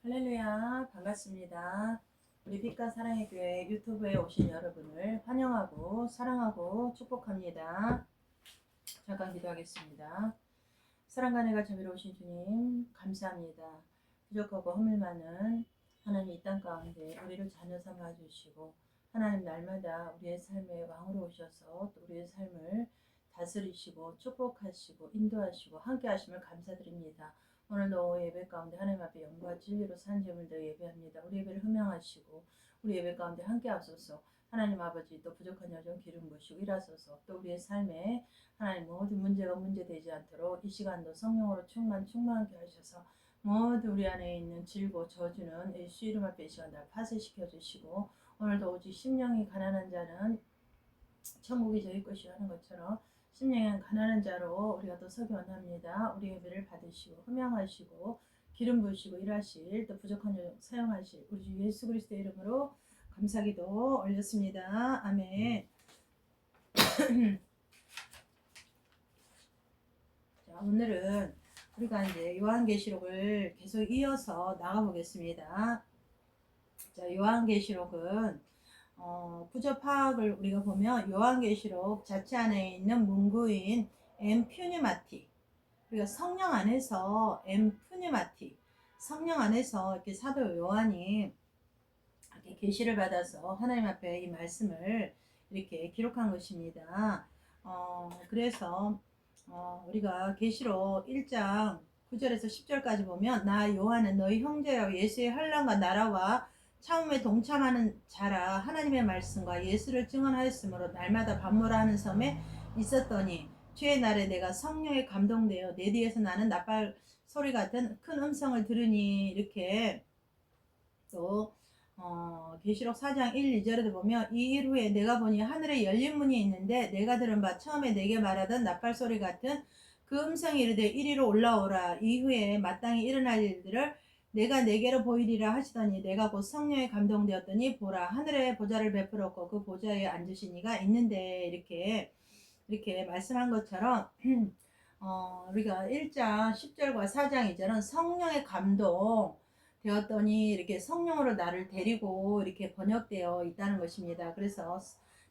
할렐루야, 반갑습니다. 우리 빛과 사랑의 교회 유튜브에 오신 여러분을 환영하고 사랑하고 축복합니다. 잠깐 기도하겠습니다. 사랑과 내가 자비로우신 주님 감사합니다. 부족하고 허물 많은 하나님 이 땅 가운데 우리를 자녀 삼아 주시고 하나님 날마다 우리의 삶에 왕으로 오셔서 또 우리의 삶을 다스리시고 축복하시고 인도하시고 함께 하심을 감사드립니다. 오늘도 예배 가운데 하나님 앞에 영과 진리로 산 점을 더 예배합니다. 우리 예배를 흠양하시고 우리 예배 가운데 함께 하소서. 하나님 아버지 또 부족한 여정 기름 부으시고 일하소서. 또 우리의 삶에 하나님 모든 문제가 문제되지 않도록 이 시간도 성령으로 충만하게 하셔서 모두 우리 안에 있는 질고 저주는 예수 이름 앞에 이 시간 다 파쇄시켜 주시고 오늘도 오직 심령이 가난한 자는 천국이 저희 것이 하는 것처럼 심령이 가난한 자로 우리가 또 서기 원합니다. 우리 예배를 받으시고 흠양하시고 기름 부으시고 일하실 또 부족한 영 사용하실 우리 주 예수 그리스도의 이름으로 감사기도 올렸습니다. 아멘. 자, 오늘은 우리가 이제 요한계시록을 계속 이어서 나가보겠습니다. 자, 요한계시록은 구조 파악을 우리가 보면 요한계시록 자체 안에 있는 문구인 엠퓨니마티, 우리가 성령 안에서 엠푸니마티, 성령 안에서 이렇게 사도 요한이 이렇게 계시를 받아서 하나님 앞에 이 말씀을 이렇게 기록한 것입니다. 그래서 우리가 계시록 1장 9절에서 10절까지 보면 나 요한은 너희 형제여 예수의 환난과 나라와 참음에 동참하는 자라 하나님의 말씀과 예수를 증언하였으므로 날마다 밤모라 하는 섬에 있었더니 주의 날에 내가 성령에 감동되어 내 뒤에서 나는 나팔 소리 같은 큰 음성을 들으니 이렇게 또 계시록 4장 1, 2절에도 보면 이 일 후에 내가 보니 하늘에 열린 문이 있는데 내가 들은 바 처음에 내게 말하던 나팔 소리 같은 그 음성이 이르되 이리로 올라오라. 이후에 마땅히 일어날 일들을 내가 내게로 보이리라 하시더니 내가 곧 성령에 감동되었더니 보라 하늘에 보좌를 베풀었고 그 보좌에 앉으신 이가 있는데 이렇게 말씀한 것처럼 우리가 1장 10절과 4장 2절은 성령의 감동 되었더니 이렇게 성령으로 나를 데리고 이렇게 번역되어 있다는 것입니다. 그래서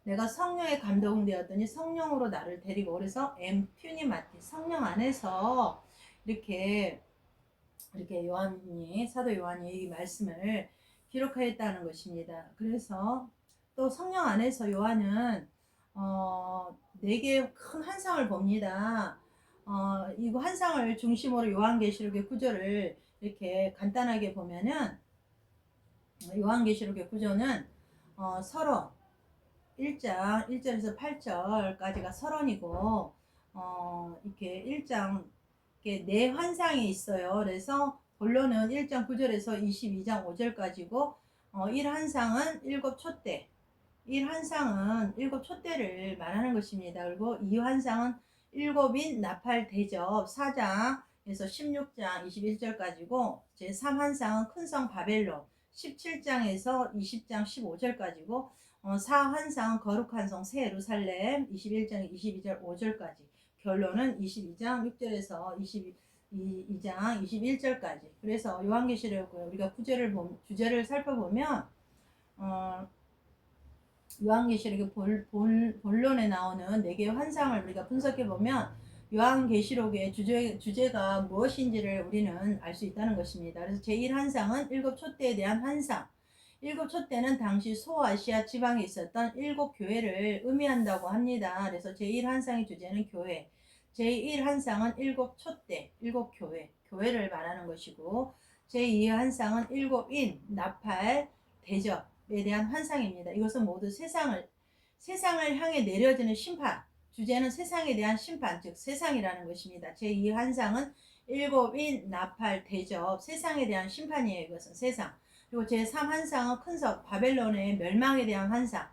내가 성령에 감동되었더니 성령으로 나를 데리고 그래서 엠퓨니마티 성령 안에서 이렇게 요한이 사도 요한이 이 말씀을 기록하였다는 것입니다. 그래서 또 성령 안에서 요한은 네 개의 큰 환상을 봅니다. 이거 환상을 중심으로 요한계시록의 구조를 이렇게 간단하게 보면은 요한계시록의 구조는 서론 1장 1절에서 8절까지가 서론이고 이렇게 1장 이렇게 네 환상이 있어요. 그래서 본론은 1장 9절에서 22장 5절까지고 1환상은 7촛대 1환상은 7촛대를 말하는 것입니다. 그리고 2환상은 7인 나팔 대접 4장에서 16장 21절까지고 제3환상은 큰성 바벨론 17장에서 20장 15절까지고 4환상은 거룩한 성 새 예루살렘 21장 22절 5절까지 결론은 22장 6절에서 22장 21절까지. 그래서 요한계시록 우리가 주제를 살펴보면 요한계시록의 본론에 나오는 네 개의 환상을 우리가 분석해 보면 요한계시록의 주제가 무엇인지를 우리는 알 수 있다는 것입니다. 그래서 제1환상은 7촛대에 대한 환상. 7촛대는 당시 소아시아 지방에 있었던 7교회를 의미한다고 합니다. 그래서 제1환상의 주제는 교회. 제1환상은 7촛대, 7교회, 교회를 말하는 것이고 제2환상은 7인, 나팔, 대접에 대한 환상입니다. 이것은 모두 세상을 향해 내려지는 심판, 주제는 세상에 대한 심판, 즉 세상이라는 것입니다. 제2환상은 7인, 나팔, 대접, 세상에 대한 심판이에요. 이것은 세상. 그리고 제3환상은 큰성 바벨론의 멸망에 대한 환상.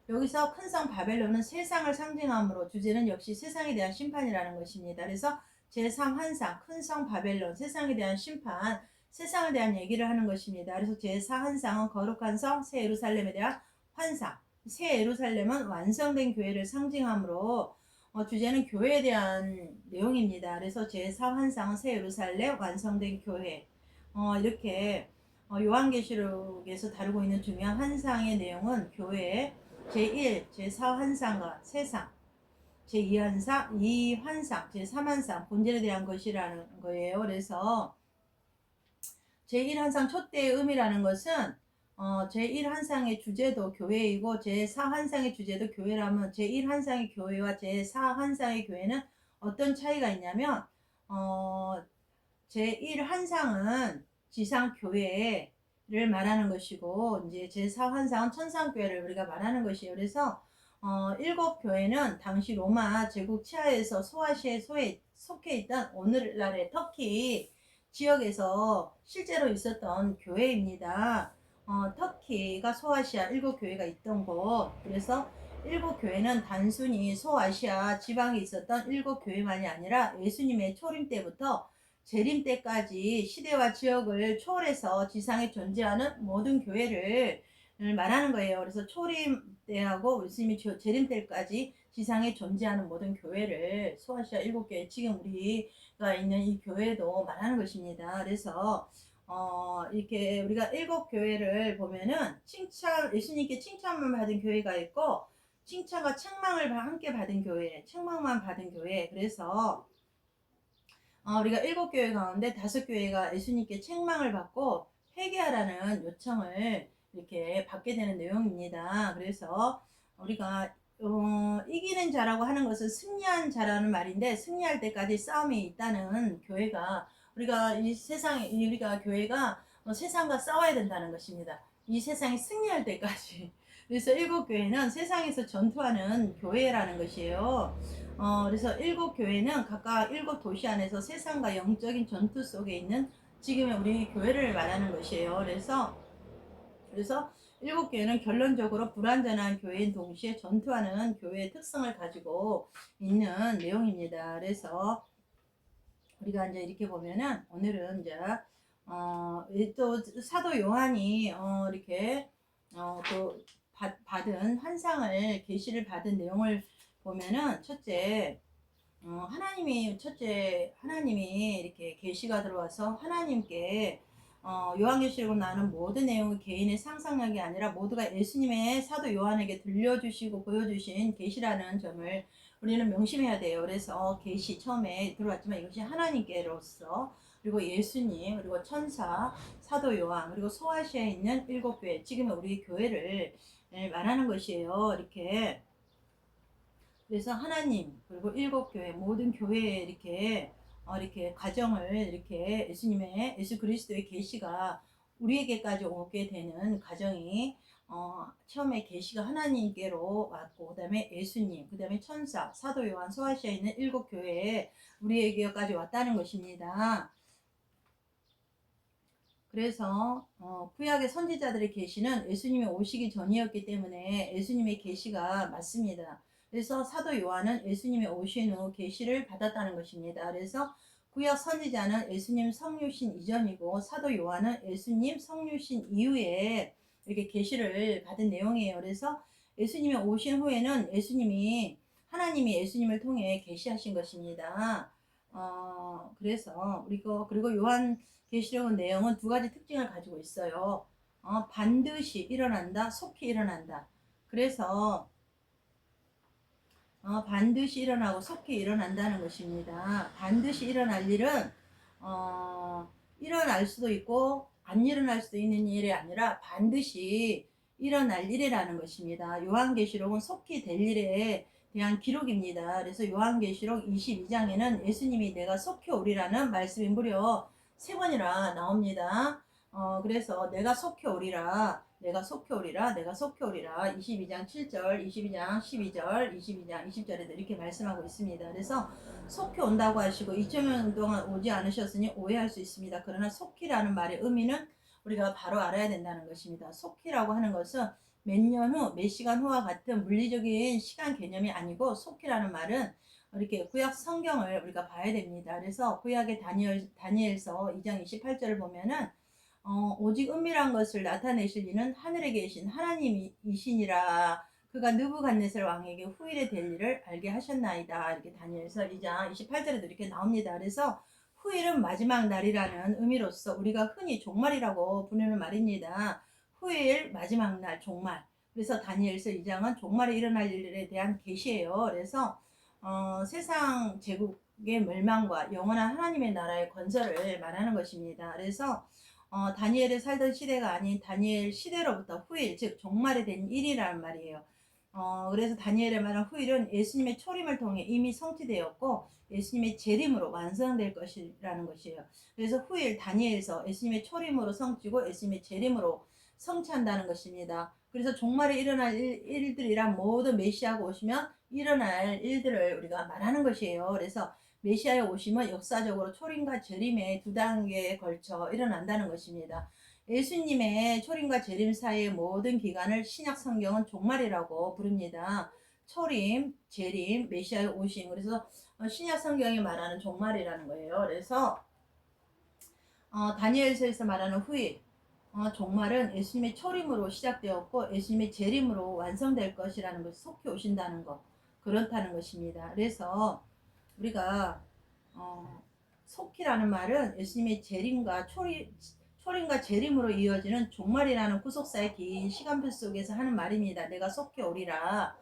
여기서 큰성 바벨론은 세상을 상징하므로 주제는 역시 세상에 대한 심판이라는 것입니다. 그래서 제3환상 큰성 바벨론 세상에 대한 심판, 세상에 대한 얘기를 하는 것입니다. 그래서 제4환상은 거룩한 성 새 예루살렘에 대한 환상. 새 예루살렘은 완성된 교회를 상징하므로 주제는 교회에 대한 내용입니다. 그래서 제4환상은 새 예루살렘 완성된 교회. 이렇게 요한계시록에서 다루고 있는 중요한 환상의 내용은 교회 제1, 제4 환상과 세상, 제2 환상, 2 환상, 제3 환상, 본질에 대한 것이라는 거예요. 그래서 제1 환상 촛대의 의미라는 것은 제1 환상의 주제도 교회이고 제4 환상의 주제도 교회라면 제1 환상의 교회와 제4 환상의 교회는 어떤 차이가 있냐면 제1 환상은 지상 교회를 말하는 것이고 이제 제4 환상은 천상 교회를 우리가 말하는 것이에요. 그래서 일곱 교회는 당시 로마 제국 치하에서 소아시아에 속해 있던 오늘날의 터키 지역에서 실제로 있었던 교회입니다. 터키가 소아시아 일곱 교회가 있던 곳. 그래서 일곱 교회는 단순히 소아시아 지방에 있었던 일곱 교회만이 아니라 예수님의 초림 때부터 재림 때까지 시대와 지역을 초월해서 지상에 존재하는 모든 교회를 말하는 거예요. 그래서 초림 때하고 예수님이 재림 때까지 지상에 존재하는 모든 교회를 소아시아 일곱 교회, 지금 우리가 있는 이 교회도 말하는 것입니다. 그래서 이렇게 우리가 일곱 교회를 보면은 예수님께 칭찬만 받은 교회가 있고 칭찬과 책망을 함께 받은 교회, 책망만 받은 교회. 그래서 우리가 일곱 교회 가운데 다섯 교회가 예수님께 책망을 받고 회개하라는 요청을 이렇게 받게 되는 내용입니다. 그래서 우리가 이기는 자라고 하는 것은 승리한 자라는 말인데 승리할 때까지 싸움이 있다는 교회가 우리가 이 세상에 우리가 교회가 세상과 싸워야 된다는 것입니다. 이 세상이 승리할 때까지. 그래서 일곱 교회는 세상에서 전투하는 교회라는 것이에요. 그래서 일곱 교회는 각각 일곱 도시 안에서 세상과 영적인 전투 속에 있는 지금의 우리 교회를 말하는 것이에요. 그래서 일곱 교회는 결론적으로 불완전한 교회인 동시에 전투하는 교회의 특성을 가지고 있는 내용입니다. 그래서 우리가 이제 이렇게 보면은 오늘은 이제 또 사도 요한이 이렇게 또 받은 환상을 계시를 받은 내용을 보면은 하나님이 이렇게 계시가 들어와서 하나님께 요한계시록으로 나오는 모든 내용은 개인의 상상력이 아니라 모두가 예수님의 사도 요한에게 들려주시고 보여주신 계시라는 점을 우리는 명심해야 돼요. 그래서 계시 처음에 들어왔지만 이것이 하나님께로서 그리고 예수님 그리고 천사 사도 요한 그리고 소아시아에 있는 일곱 교회 지금의 우리 교회를 말하는 것이에요. 이렇게 그래서 하나님 그리고 일곱 교회 모든 교회에 이렇게 가정을 이렇게 예수 그리스도의 계시가 우리에게까지 오게 되는 가정이 처음에 계시가 하나님께로 왔고 그다음에 예수님 그다음에 천사 사도 요한 소아시아에 있는 일곱 교회에 우리에게까지 왔다는 것입니다. 그래서 구약의 선지자들의 계시는 예수님이 오시기 전이었기 때문에 예수님의 계시가 맞습니다. 그래서 사도 요한은 예수님이 오신 후 계시를 받았다는 것입니다. 그래서 구약 선지자는 예수님 성유신 이전이고 사도 요한은 예수님 성유신 이후에 이렇게 계시를 받은 내용이에요. 그래서 예수님이 오신 후에는 하나님이 예수님을 통해 계시하신 것입니다. 그래서 그리고 요한 계시록의 내용은 두 가지 특징을 가지고 있어요. 반드시 일어난다, 속히 일어난다. 그래서 반드시 일어나고 속히 일어난다는 것입니다. 반드시 일어날 일은 일어날 수도 있고 안 일어날 수도 있는 일이 아니라 반드시 일어날 일이라는 것입니다. 요한계시록은 속히 될 일에 대한 기록입니다. 그래서 요한계시록 22장에는 예수님이 내가 속히 오리라는 말씀이 무려 3번이나 나옵니다. 그래서 내가 속히 오리라, 내가 속히 오리라, 내가 속히 오리라 22장 7절, 22장 12절, 22장 20절에도 이렇게 말씀하고 있습니다. 그래서 속히 온다고 하시고 2000년 동안 오지 않으셨으니 오해할 수 있습니다. 그러나 속히라는 말의 의미는 우리가 바로 알아야 된다는 것입니다. 속히라고 하는 것은 몇 년 후, 몇 시간 후와 같은 물리적인 시간 개념이 아니고 속히라는 말은 이렇게 구약 성경을 우리가 봐야 됩니다. 그래서 구약의 다니엘서 2장 28절을 보면은 오직 은밀한 것을 나타내실 이는 하늘에 계신 하나님이시니라. 그가 느부갓네살 왕에게 후일에 될 일을 알게 하셨나이다. 이렇게 다니엘서 2장 28절에도 이렇게 나옵니다. 그래서 후일은 마지막 날이라는 의미로서 우리가 흔히 종말이라고 부르는 말입니다. 후일 마지막 날 종말. 그래서 다니엘서 2장은 종말에 일어날 일에 대한 계시예요. 그래서 세상 제국의 멸망과 영원한 하나님의 나라의 건설을 말하는 것입니다. 그래서 다니엘이 살던 시대가 아닌 다니엘 시대로부터 후일, 즉 종말에 된 일이라는 말이에요. 그래서 다니엘의 말한 후일은 예수님의 초림을 통해 이미 성취되었고 예수님의 재림으로 완성될 것이라는 것이에요. 그래서 후일 다니엘서 예수님의 초림으로 성취고 예수님의 재림으로 성취한다는 것입니다. 그래서 종말에 일어날 일들이란 모든 메시아가 오시면 일어날 일들을 우리가 말하는 것이에요. 그래서 메시아의 오심은 역사적으로 초림과 재림의 두 단계에 걸쳐 일어난다는 것입니다. 예수님의 초림과 재림 사이의 모든 기간을 신약 성경은 종말이라고 부릅니다. 초림, 재림, 메시아의 오심. 그래서 신약 성경이 말하는 종말이라는 거예요. 그래서 다니엘서에서 말하는 후일, 종말은 예수님의 초림으로 시작되었고 예수님의 재림으로 완성될 것이라는 것이 속히 오신다는 것, 그렇다는 것입니다. 그래서 우리가 속히라는 말은 예수님의 재림과 초림과 재림으로 이어지는 종말이라는 구속사의 긴 시간표 속에서 하는 말입니다. 내가 속히 오리라.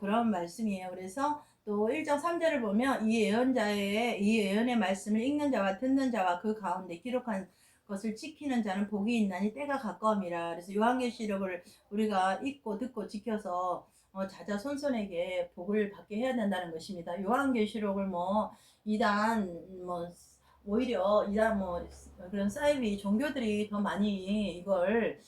그런 말씀이에요. 그래서 또 1장 3절을 보면 이 예언의 말씀을 읽는 자와 듣는 자와 그 가운데 기록한 것을 지키는 자는 복이 있나니 때가 가까움이라. 그래서 요한계시록을 우리가 읽고 듣고 지켜서 자자손손에게 복을 받게 해야 된다는 것입니다. 요한계시록을 이단 오히려 이단 그런 사이비 종교들이 더 많이 이걸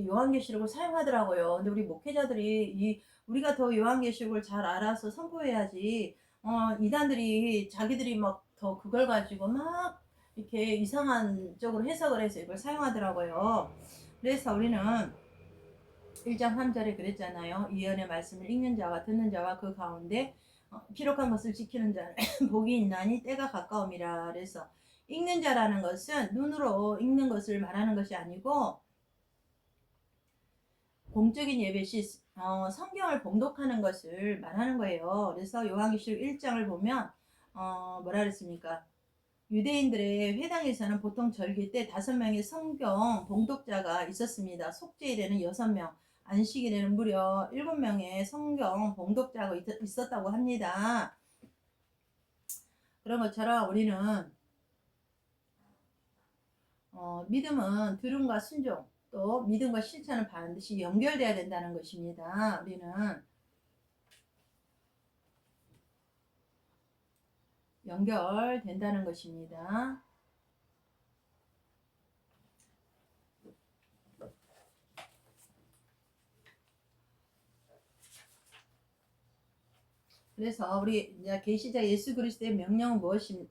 요한계시록을 사용하더라고요. 근데 우리 목회자들이 우리가 더 요한계시록을 잘 알아서 선포해야지. 이단들이 자기들이 막 더 그걸 가지고 막 이렇게 이상한 쪽으로 해석을 해서 이걸 사용하더라고요. 그래서 우리는 1장 3절에 그랬잖아요. 예언의 말씀을 읽는 자와 듣는 자와 그 가운데 기록한 것을 지키는 자는 복이 있나니 때가 가까움이라. 그래서 읽는 자라는 것은 눈으로 읽는 것을 말하는 것이 아니고 공적인 예배 시 성경을 봉독하는 것을 말하는 거예요. 그래서 요한계시록 1장을 보면 뭐라 그랬습니까? 유대인들의 회당에서는 보통 절기 때 5명의 성경 봉독자가 있었습니다. 속죄일에는 6명, 안식일에는 무려 7명의 성경 봉독자가 있었다고 합니다. 그런 것처럼 우리는 믿음은 들음과 순종, 또 믿음과 실천은 반드시 연결돼야 된다는 것입니다. 우리는 연결된다는 것입니다. 그래서 우리 이제 계시자 예수 그리스도의 명령은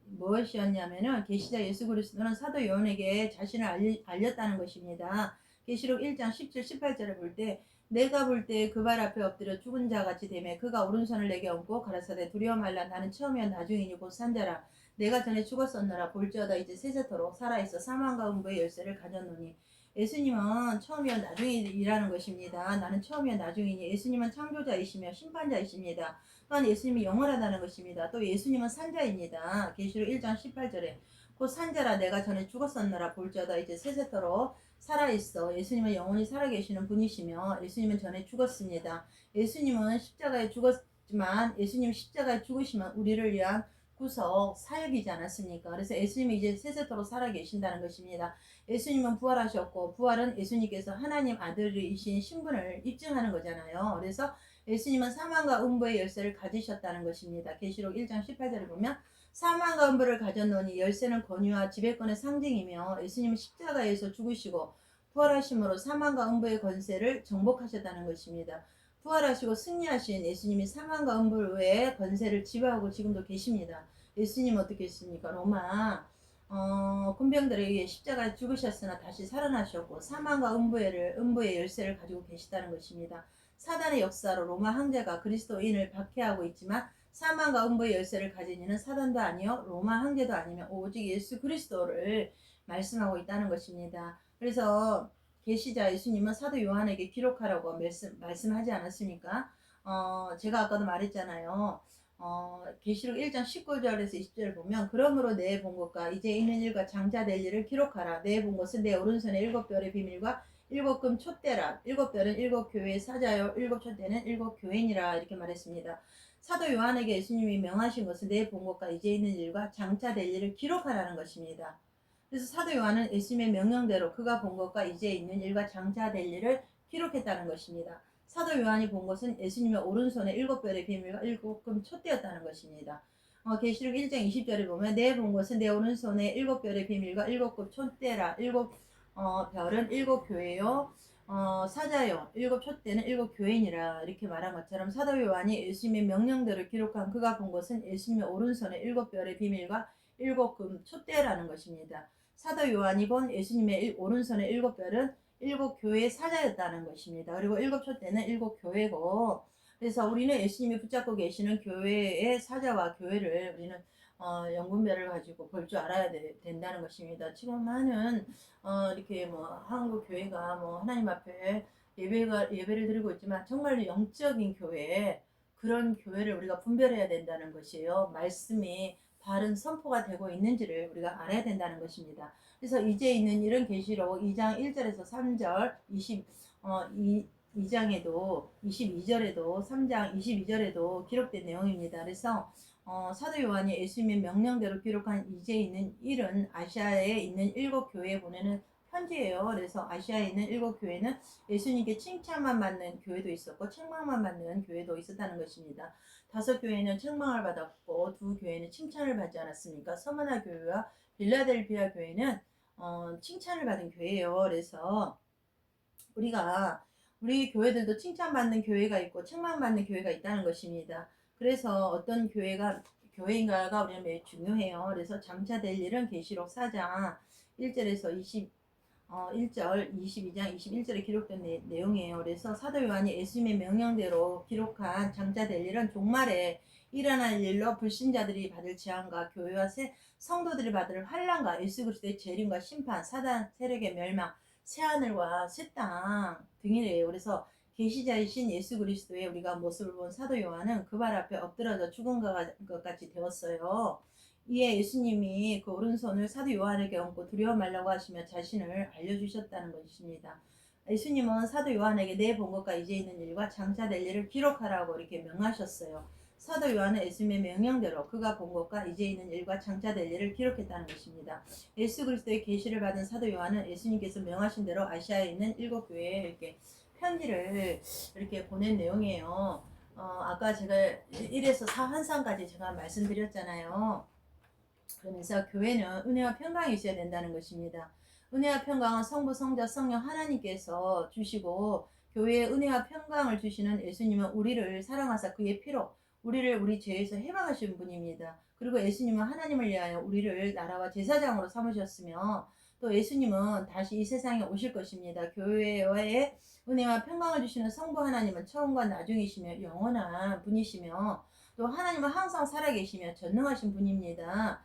무엇이었냐면은 계시자 예수 그리스도는 사도 요한에게 자신을 알렸다는 것입니다. 계시록 1장 17, 18절을 볼 때 내가 볼 때 그 발 앞에 엎드려 죽은 자 같이 되매 그가 오른손을 내게 얹고 가라사대 두려워 말라 나는 처음이야 나중이니 곧 산자라 내가 전에 죽었었노라 볼지어다 이제 세세토록 살아있어 사망과 음부의 열쇠를 가졌노니 예수님은 처음이야 나중이라는 것입니다. 나는 처음이야 나중이니 예수님은 창조자이시며 심판자이십니다. 또한 예수님이 영원하다는 것입니다. 또 예수님은 산자입니다. 계시록 1장 18절에 곧 산자라 내가 전에 죽었었노라 볼지어다 이제 세세토록 살아있어. 예수님은 영원히 살아계시는 분이시며 예수님은 전에 죽었습니다. 예수님은 십자가에 죽었지만 예수님 십자가에 죽으시면 우리를 위한 구속 사역이지 않았습니까? 그래서 예수님이 이제 세세토록 살아계신다는 것입니다. 예수님은 부활하셨고 부활은 예수님께서 하나님 아들이신 신분을 입증하는 거잖아요. 그래서 예수님은 사망과 음부의 열쇠를 가지셨다는 것입니다. 계시록 1장 18절을 보면 사망과 음부를 가졌노니 열쇠는 권위와 지배권의 상징이며 예수님은 십자가에서 죽으시고 부활하심으로 사망과 음부의 권세를 정복하셨다는 것입니다. 부활하시고 승리하신 예수님이 사망과 음부의 권세를 지배하고 지금도 계십니다. 예수님은 어떻게 했습니까? 로마 군병들에게 십자가에 죽으셨으나 다시 살아나셨고 사망과 음부의 열쇠를 가지고 계시다는 것입니다. 사단의 역사로 로마 황제가 그리스도인을 박해하고 있지만 사망과 음부의 열쇠를 가진 이는 사단도 아니요 로마 황제도 아니며 오직 예수 그리스도를 말씀하고 있다는 것입니다. 그래서 계시자 예수님은 사도 요한에게 기록하라고 말씀하지 않았습니까? 제가 아까도 말했잖아요. 계시록 1장 19절에서 20절 보면 그러므로 내 본 것과 이제 있는 일과 장자 될 일을 기록하라. 내 본 것은 내 오른손에 7별의 비밀과 7금 촛대라. 7별은 7교회의 사자요 7촛대는 7교회니라. 이렇게 말했습니다. 사도 요한에게 예수님이 명하신 것은 내 본 것과 이제 있는 일과 장차 될 일을 기록하라는 것입니다. 그래서 사도 요한은 예수님의 명령대로 그가 본 것과 이제 있는 일과 장차 될 일을 기록했다는 것입니다. 사도 요한이 본 것은 예수님의 오른손에 7별의 비밀과 7금 촛대였다는 것입니다. 계시록 1장 20절에 보면 내 본 것은 내 오른손에 7별의 비밀과 7금 촛대라. 7별은 7교회요 사자요 7촛대는 7교회니라. 이렇게 말한 것처럼 사도 요한이 예수님의 명령대로 기록한 그가 본 것은 예수님의 오른손에 7별의 비밀과 7금 촛대라는 것입니다. 사도 요한이 본 예수님의 오른손의 7별은 7교회의 사자였다는 것입니다. 그리고 7촛대는 7교회고, 그래서 우리는 예수님이 붙잡고 계시는 교회의 사자와 교회를 우리는 연분별을 가지고 볼 줄 알아야 된다는 것입니다. 지금 많은 이렇게 뭐 한국 교회가 뭐 하나님 앞에 예배를 드리고 있지만 정말 영적인 교회, 그런 교회를 우리가 분별해야 된다는 것이에요. 말씀이 바른 선포가 되고 있는지를 우리가 알아야 된다는 것입니다. 그래서 이제 있는 일은 계시록 2장 1절에서 3절 2장에도 22절에도 3장 22절에도 기록된 내용입니다. 그래서 사도 요한이 예수님의 명령대로 기록한 이제 있는 일은 아시아에 있는 7교회에 보내는 편지예요. 그래서 아시아에 있는 7교회는 예수님께 칭찬만 받는 교회도 있었고 책망만 받는 교회도 있었다는 것입니다. 5교회는 책망을 받았고 2교회는 칭찬을 받지 않았습니까? 서머나 교회와 빌라델피아 교회는 칭찬을 받은 교회예요. 그래서 우리 교회들도 칭찬받는 교회가 있고 책망받는 교회가 있다는 것입니다. 그래서 어떤 교회인가가 우리는 매우 중요해요. 그래서 장차될 일은 계시록 4장 1절에서 1절, 22장 21절에 기록된 내용이에요. 그래서 사도 요한이 예수님의 명령대로 기록한 장차될 일은 종말에 일어날 일로 불신자들이 받을 재앙과 교회와 성도들이 받을 환난과 예수 그리스도의 재림과 심판, 사단 세력의 멸망, 새하늘과 새 땅 등이래요. 그래서 계시자이신 예수 그리스도의 우리가 모습을 본 사도 요한은 그 발 앞에 엎드러져 죽은 것 같이 되었어요. 이에 예수님이 그 오른손을 사도 요한에게 얹고 두려워 말라고 하시며 자신을 알려주셨다는 것입니다. 예수님은 사도 요한에게 내 본 것과 이제 있는 일과 장차 될 일을 기록하라고 이렇게 명하셨어요. 사도 요한은 예수님의 명령대로 그가 본 것과 이제 있는 일과 장차 될 일을 기록했다는 것입니다. 예수 그리스도의 계시를 받은 사도 요한은 예수님께서 명하신 대로 아시아에 있는 7교회에 이렇게 편지를 이렇게 보낸 내용이에요. 아까 제가 1에서 4 한상까지 제가 말씀드렸잖아요. 그러면서 교회는 은혜와 평강이 있어야 된다는 것입니다. 은혜와 평강은 성부, 성자, 성령 하나님께서 주시고 교회에 은혜와 평강을 주시는 예수님은 우리를 사랑하사 그의 피로 우리를 우리 죄에서 해방하신 분입니다. 그리고 예수님은 하나님을 위하여 우리를 나라와 제사장으로 삼으셨으며 또 예수님은 다시 이 세상에 오실 것입니다. 교회에 은혜와 평강을 주시는 성부 하나님은 처음과 나중이시며 영원한 분이시며 또 하나님은 항상 살아계시며 전능하신 분입니다.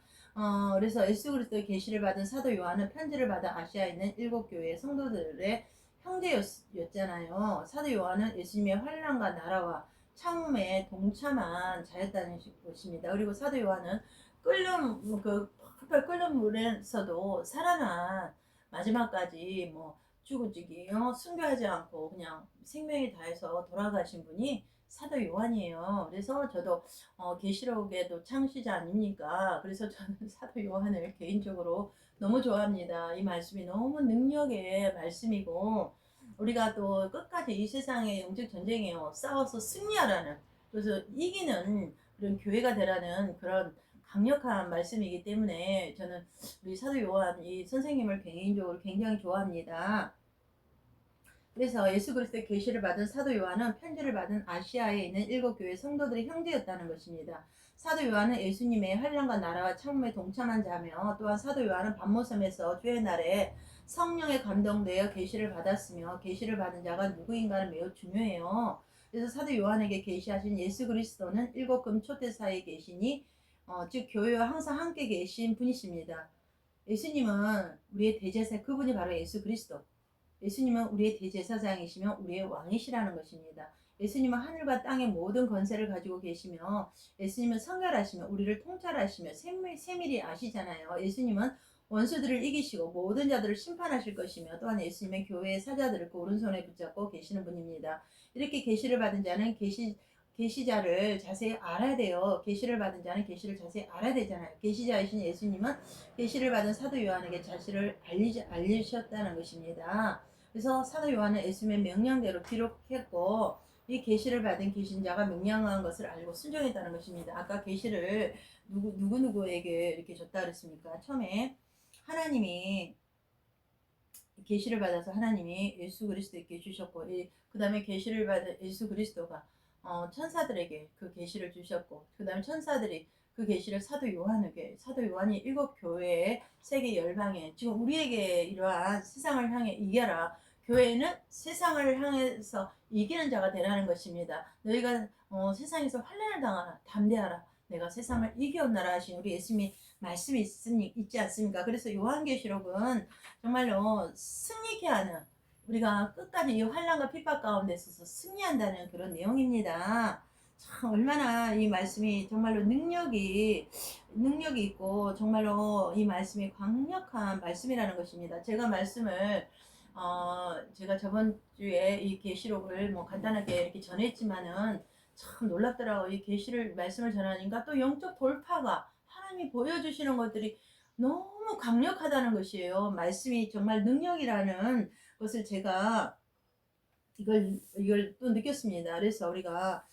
그래서 예수 그리스도의 계시를 받은 사도 요한은 편지를 받아 아시아에 있는 7교회 성도들의 형제였잖아요. 사도 요한은 예수님의 환난과 나라와 참음에 동참한 자였다는 것입니다. 그리고 사도 요한은 끓는 물에서도 살아난 마지막까지 죽어지기 순교하지 않고 그냥 생명이 다해서 돌아가신 분이 사도 요한이에요. 그래서 저도 계시록에도 창시자 아닙니까? 그래서 저는 사도 요한을 개인적으로 너무 좋아합니다. 이 말씀이 너무 능력의 말씀이고 우리가 또 끝까지 이 세상의 영적 전쟁에요 싸워서 승리하라는, 그래서 이기는 그런 교회가 되라는 그런 강력한 말씀이기 때문에 저는 우리 사도 요한 이 선생님을 개인적으로 굉장히 좋아합니다. 그래서 예수 그리스도의 계시를 받은 사도 요한은 편지를 받은 아시아에 있는 7교회 성도들의 형제였다는 것입니다. 사도 요한은 예수님의 환난과 나라와 참음에 동참한 자며 또한 사도 요한은 반모섬에서 주의 날에 성령에 감동되어 계시를 받았으며 계시를 받은 자가 누구인가는 매우 중요해요. 그래서 사도 요한에게 계시하신 예수 그리스도는 7금 촛대 사이에 계시니 즉 교회와 항상 함께 계신 분이십니다. 예수님은 우리의 대제사, 그분이 바로 예수 그리스도. 예수님은 우리의 대제사장이시며 우리의 왕이시라는 것입니다. 예수님은 하늘과 땅의 모든 권세를 가지고 계시며 예수님은 성결하시며 우리를 통찰하시며 세밀히 아시잖아요. 예수님은 원수들을 이기시고 모든 자들을 심판하실 것이며 또한 예수님의 교회의 사자들을 그 오른손에 붙잡고 계시는 분입니다. 이렇게 계시를 받은 자는 계시자를 자세히 알아야 돼요. 계시를 받은 자는 계시를 자세히 알아야 되잖아요. 계시자이신 예수님은 계시를 받은 사도 요한에게 자신을 알리셨다는 것입니다. 그래서 사도 요한은 예수님의 명령대로 기록했고 이 계시를 받은 계신자가 명령한 것을 알고 순종했다는 것입니다. 아까 계시를 누구에게 이렇게 줬다 그랬습니까? 처음에 하나님이 계시를 받아서 하나님이 예수 그리스도에게 주셨고 그 다음에 계시를 받은 예수 그리스도가 천사들에게 그 계시를 주셨고 그 다음에 천사들이 그 계시를 사도 요한이 일곱 교회의 세계 열방에 지금 우리에게 이러한 세상을 향해 이겨라. 교회는 세상을 향해서 이기는 자가 되라는 것입니다. 너희가 세상에서 환난을 당하라. 담대하라. 내가 세상을 이겨온나라 하신 우리 예수님이 말씀이 있지 않습니까? 그래서 요한계시록은 정말로 승리케 하는 우리가 끝까지 이 환난과 핍박 가운데 있어서 승리한다는 그런 내용입니다. 참 얼마나 이 말씀이 정말로 능력이 있고 정말로 이 말씀이 강력한 말씀이라는 것입니다. 제가 말씀을 제가 저번 주에 이 계시록을 뭐 간단하게 이렇게 전했지만은 참 놀랍더라고요. 이 계시를 말씀을 전하니까 또 영적 돌파가 하나님이 보여주시는 것들이 너무 강력하다는 것이에요. 말씀이 정말 능력이라는 것을 제가 이걸 또 느꼈습니다. 그래서 우리가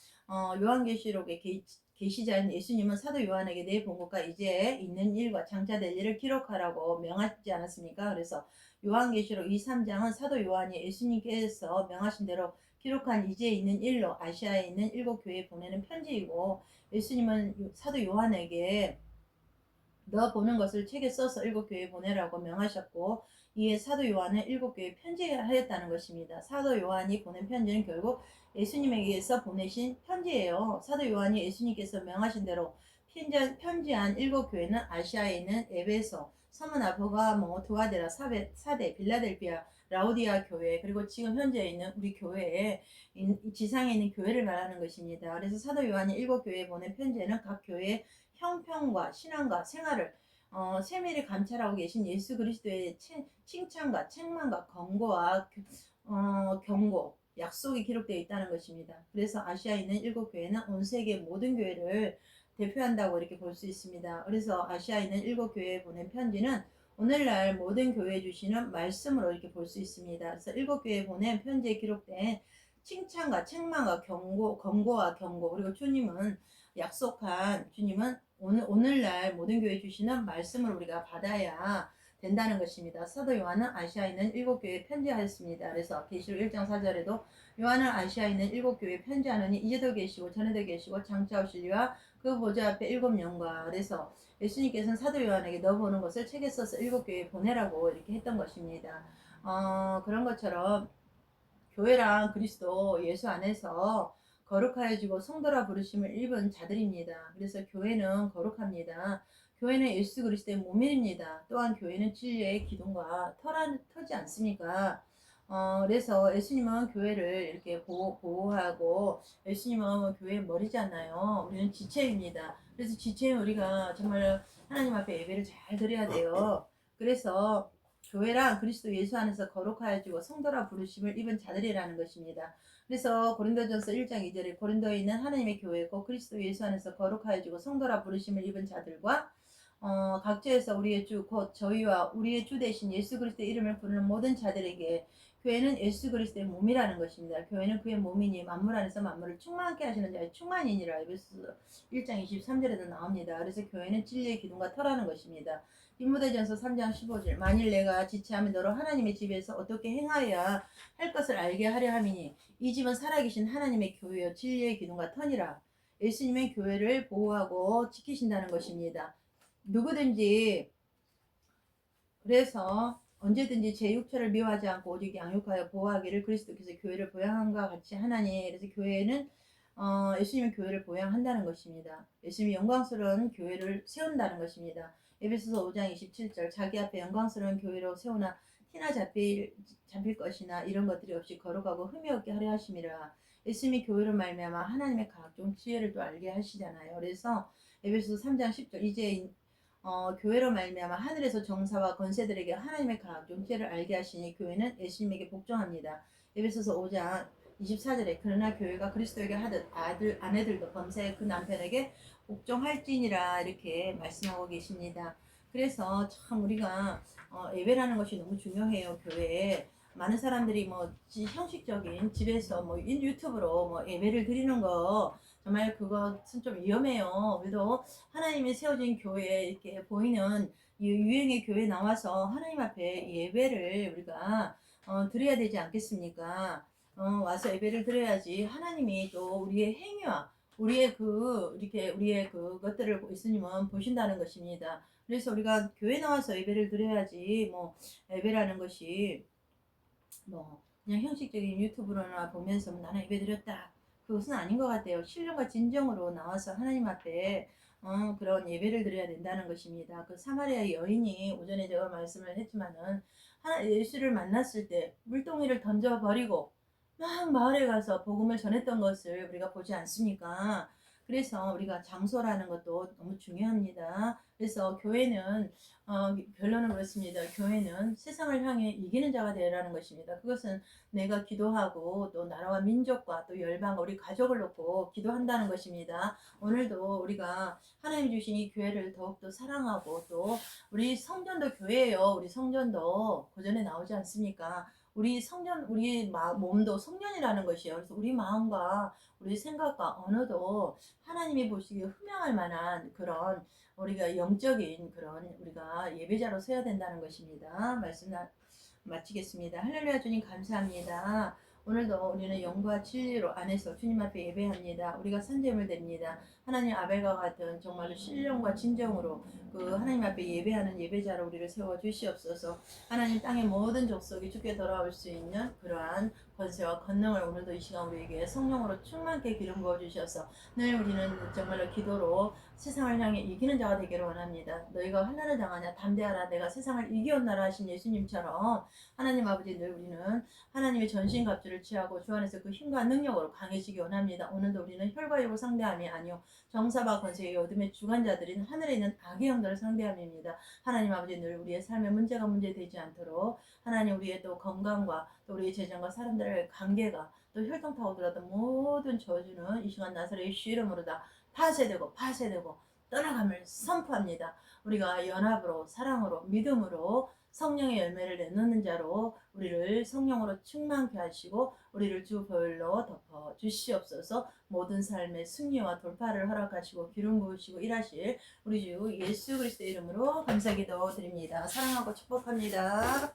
요한계시록의 계시자인 예수님은 사도 요한에게 내 본것과 이제 있는 일과 장차될 일을 기록하라고 명하지 않았습니까? 그래서 요한계시록 2, 3장은 사도 요한이 예수님께서 명하신 대로 기록한 이제 있는 일로 아시아에 있는 일곱 교회에 보내는 편지이고 예수님은 사도 요한에게 너 보는 것을 책에 써서 일곱 교회에 보내라고 명하셨고 이에 사도 요한은 일곱 교회에 편지하였다는 것입니다. 사도 요한이 보낸 편지는 결국 예수님에게서 보내신 편지예요. 사도 요한이 예수님께서 명하신 대로 편지한 일곱 교회는 아시아에 있는 에베소, 서머나, 버가모, 두아데라, 사대, 빌라델비아, 라우디아 교회 그리고 지금 현재 있는 우리 교회에 지상에 있는 교회를 말하는 것입니다. 그래서 사도 요한이 일곱 교회에 보낸 편지에는 각 교회의 형평과 신앙과 생활을 세밀히 감찰하고 계신 예수 그리스도의 칭찬과 책망과 권고와 경고, 약속이 기록되어 있다는 것입니다. 그래서 아시아에 있는 일곱 교회는 온 세계 모든 교회를 대표한다고 이렇게 볼 수 있습니다. 그래서 아시아에 있는 일곱 교회에 보낸 편지는 오늘날 모든 교회에 주시는 말씀으로 이렇게 볼 수 있습니다. 그래서 일곱 교회에 보낸 편지에 기록된 칭찬과 책망과 권고와 경고 그리고 주님은 오늘날 모든 교회 주시는 말씀을 우리가 받아야 된다는 것입니다. 사도 요한은 아시아에 있는 일곱 교회에 편지하였습니다. 그래서 계시록 1장 4절에도 요한은 아시아에 있는 일곱 교회에 편지하느니 이제도 계시고 전에도 계시고 장차 오실 이와 그 보좌 앞에 일곱 영과 그래서 예수님께서는 사도 요한에게 너 보는 것을 책에 써서 일곱 교회에 보내라고 이렇게 했던 것입니다. 그런 것처럼 교회랑 그리스도 예수 안에서 거룩하여지고 성도라 부르심을 입은 자들입니다. 그래서 교회는 거룩합니다. 교회는 예수 그리스도의 몸입니다. 또한 교회는 진리의 기둥과 터지 않습니까? 그래서 예수님은 교회를 이렇게 보호하고 예수님은 교회의 머리잖아요. 우리는 지체입니다. 그래서 지체인 우리가 정말 하나님 앞에 예배를 잘 드려야 돼요. 그래서 교회랑 그리스도 예수 안에서 거룩하여지고 성도라 부르심을 입은 자들이라는 것입니다. 그래서 고린도전서 1장 2절에 고린도에 있는 하나님의 교회고 그리스도 예수 안에서 거룩하여지고 성도라 부르심을 입은 자들과 각처에서 우리의 주 곧 저희와 우리의 주 대신 예수 그리스도의 이름을 부르는 모든 자들에게 교회는 예수 그리스도의 몸이라는 것입니다. 교회는 그의 몸이니 만물 안에서 만물을 충만케 하시는 자의 충만이니라. 에베소 1장 23절에도 나옵니다. 그래서 교회는 진리의 기둥과 터라는 것입니다. 디모데전서 3장 15절 만일 내가 지체하면 너로 하나님의 집에서 어떻게 행하여야 할 것을 알게 하려 함이니 이 집은 살아계신 하나님의 교회여 진리의 기둥과 터니라. 예수님의 교회를 보호하고 지키신다는 것입니다. 누구든지 그래서 언제든지 제 육체를 미워하지 않고 오직 양육하여 보호하기를 그리스도께서 교회를 보양함과 같이 하나니. 그래서 교회는 예수님의 교회를 보양한다는 것입니다. 예수님이 영광스러운 교회를 세운다는 것입니다. 에베소서 5장 27절 자기 앞에 영광스러운 교회로 세우나 티나 잡힐 것이나 이런 것들이 없이 거룩하고 흠이 없게 하려 하심이라. 예수님이 교회로 말미암아 하나님의 각종 지혜를 또 알게 하시잖아요. 그래서 에베소서 3장 10절 이제 교회로 말미암아 하늘에서 정사와 권세들에게 하나님의 각종 지혜를 알게 하시니 교회는 예수님에게 복종합니다. 에베소서 5장 24절에 그러나 교회가 그리스도에게 하듯 아내들도 범사에 그 남편에게 복종할지니라 이렇게 말씀하고 계십니다. 그래서 참 우리가 예배라는 것이 너무 중요해요. 교회에 많은 사람들이 뭐 형식적인 집에서 뭐 유튜브로 뭐 예배를 드리는 거 정말 그것은 좀 위험해요. 그래도 하나님이 세워진 교회에 이렇게 보이는 유행의 교회에 나와서 하나님 앞에 예배를 우리가 드려야 되지 않겠습니까? 와서 예배를 드려야지 하나님이 또 우리의 행위와 우리의 이렇게 우리의 그것들을 예수님은 보신다는 것입니다. 그래서 우리가 교회 나와서 예배를 드려야지 뭐 예배라는 것이 뭐 그냥 형식적인 유튜브로나 보면서 나는 예배 드렸다. 그것은 아닌 것 같아요. 신령과 진정으로 나와서 하나님 앞에 그런 예배를 드려야 된다는 것입니다. 그 사마리아 여인이 오전에 제가 말씀을 했지만은 예수를 만났을 때 물동이를 던져버리고 막 마을에 가서 복음을 전했던 것을 우리가 보지 않습니까? 그래서 우리가 장소라는 것도 너무 중요합니다. 그래서 교회는 결론은 그렇습니다. 교회는 세상을 향해 이기는 자가 되라는 것입니다. 그것은 내가 기도하고 또 나라와 민족과 또 열방 우리 가족을 놓고 기도한다는 것입니다. 오늘도 우리가 하나님 주신 이 교회를 더욱더 사랑하고 또 우리 성전도 교회예요. 우리 성전도 고전에 나오지 않습니까? 우리 성전, 우리 몸도 성전이라는 것이요. 그래서 우리 마음과 우리 생각과 언어도 하나님이 보시기에 흠양할 만한 그런 우리가 영적인 그런 우리가 예배자로 서야 된다는 것입니다. 말씀 마치겠습니다. 할렐루야 주님 감사합니다. 오늘도 우리는 영과 진리로 안에서 주님 앞에 예배합니다. 우리가 선제물 됩니다. 하나님 아벨과 같은 정말로 신령과 진정으로 그 하나님 앞에 예배하는 예배자로 우리를 세워 주시옵소서. 하나님 땅의 모든 족속이 주께 돌아올 수 있는 그러한 권세와 권능을 오늘도 이 시간 우리에게 성령으로 충만케 기름 부어 주셔서 늘 우리는 정말로 기도로 세상을 향해 이기는 자가 되기를 원합니다. 너희가 환난을 당하냐 담대하라 내가 세상을 이기었나라 하신 예수님처럼 하나님 아버지 늘 우리는 하나님의 전신갑주를 취하고 주 안에서 그 힘과 능력으로 강해지기 원합니다. 오늘도 우리는 혈과 육을 상대함이 아니요 정사와 권세의 어둠의 주관자들인 하늘에 있는 악의 영들을 상대함입니다. 하나님 아버지 늘 우리의 삶의 문제가 문제되지 않도록 하나님 우리의 또 건강과 또 우리의 재정과 사람들의 관계가 또 혈통 타고 들었던 모든 저주는 이 시간 나사렛 예수 이름으로 다 파쇄되고 떠나감을 선포합니다. 우리가 연합으로 사랑으로 믿음으로 성령의 열매를 내놓는 자로 우리를 성령으로 충만케 하시고 우리를 주 보혈로 덮어 주시옵소서. 모든 삶의 승리와 돌파를 허락하시고 기름 부으시고 일하실 우리 주 예수 그리스도의 이름으로 감사기도 드립니다. 사랑하고 축복합니다.